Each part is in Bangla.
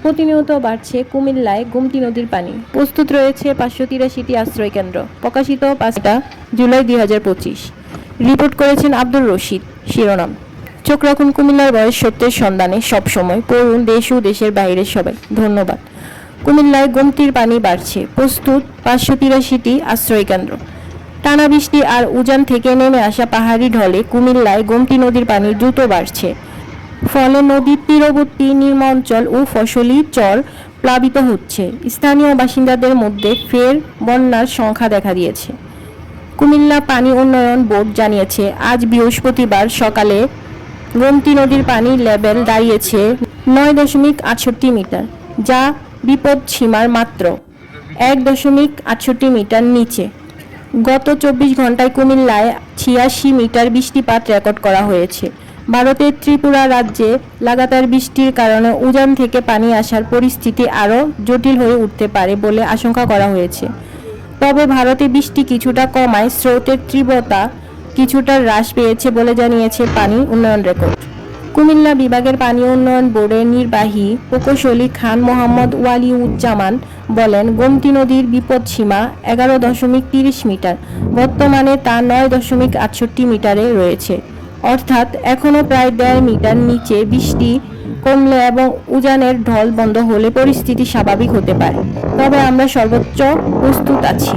প্রতিনিয়ত বাড়ছে কুমিল্লায় গোমতী নদীর পানি। প্রস্তুত রয়েছে 583টি আশ্রয় কেন্দ্র। প্রকাশিত 5 জুলাই 2025। রিপোর্ট করেছেন আব্দুর রশিদ। শিরোনাম: চোখ রাখুন কুমিল্লার বয়স সত্যের সন্ধানে সবসময়। পড়ুন দেশ ও দেশের বাইরের সবাই। ধন্যবাদ। কুমিল্লায় গোমতীর পানি বাড়ছে। প্রস্তুত 583টি আশ্রয় কেন্দ্র। টানা বৃষ্টি আর উজান থেকে নেমে আসা পাহাড়ি ঢলে কুমিল্লায় গোমতী নদীর পানি দ্রুত বাড়ছে। ফলে নদীর তীরবর্তী নিম্নাঞ্চল ও ফসলি চর প্লাবিত হচ্ছে। স্থানীয় বাসিন্দাদের মধ্যে ফের বন্যার সংখ্যা দেখা দিয়েছে। কুমিল্লা পানি উন্নয়ন বোর্ড জানিয়েছে, আজ বৃহস্পতিবার সকালে গোমতী নদীর পানির লেভেল দাঁড়িয়েছে 9.68 মিটার, যা বিপদ সীমার মাত্র 1.68 মিটার নিচে। গত 24 ঘন্টায় কুমিল্লায় 86 মিটার বৃষ্টিপাত রেকর্ড করা হয়েছে। ভারতের ত্রিপুরা রাজ্যে লাগাতার বৃষ্টির কারণে উজান থেকে পানি আসার পরিস্থিতি আরও জটিল হয়ে উঠতে পারে বলে আশঙ্কা করা হয়েছে। তবে ভারতে বৃষ্টি কিছুটা কমায় স্রোতের তীব্রতা কিছুটা হ্রাস পেয়েছে বলে জানিয়েছে পানি উন্নয়ন রেকর্ড। কুমিল্লা বিভাগের পানি উন্নয়ন বোর্ডের নির্বাহী প্রকৌশলী খান মোহাম্মদ ওয়ালিউজ্জামান বলেন, গোমতী নদীর বিপদসীমা 11.30 মিটার, বর্তমানে তা 9.68 মিটারে রয়েছে। অর্থাৎ এখনও প্রায় 1.5 মিটার নিচে। বৃষ্টি কমলে এবং উজানের ঢল বন্ধ হলে পরিস্থিতি স্বাভাবিক হতে পারে। তবে আমরা সর্বোচ্চ প্রস্তুত আছি।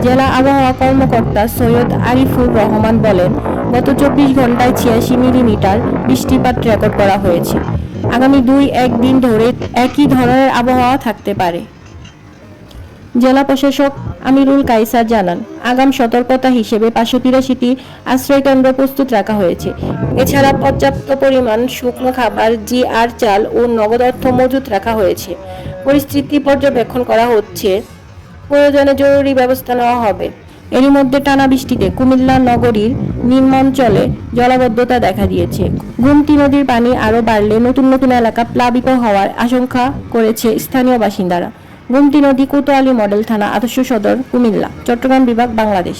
জেলা আবহাওয়া কর্মকর্তা সৈয়দ আরিফুর রহমান বলেন, গত 24 ঘন্টায় 86 মিলিমিটার বৃষ্টিপাত রেকর্ড করা হয়েছে। আগামী 2-1 দিন ধরে একই ধরনের আবহাওয়া থাকতে পারে। জেলা প্রশাসক আমিরুল কায়সার জানান, আগাম সতর্কতা হিসেবে 583টি আশ্রয়কেন্দ্র প্রস্তুত রাখা হয়েছে। এছাড়া পর্যাপ্ত পরিমাণ শুকনো খাবার, জিআর চাল ও নগদ অর্থ মজুত রাখা হয়েছে। পরিস্থিতি পর্যবেক্ষণ করা হচ্ছে, প্রয়োজনে জরুরি ব্যবস্থা নেওয়া হবে। এরই মধ্যে টানা বৃষ্টিতে কুমিল্লা নগরীর নিম্নাঞ্চলে জলাবদ্ধতা দেখা দিয়েছে। গোমতী নদীর পানি আরও বাড়লে নতুন নতুন এলাকা প্লাবিত হওয়ার আশঙ্কা করেছে স্থানীয় বাসিন্দারা। গোমতী নদী কোতোয়ালী মডেল থানা, আদর্শ সদর, কুমিল্লা, চট্টগ্রাম বিভাগ, বাংলাদেশ।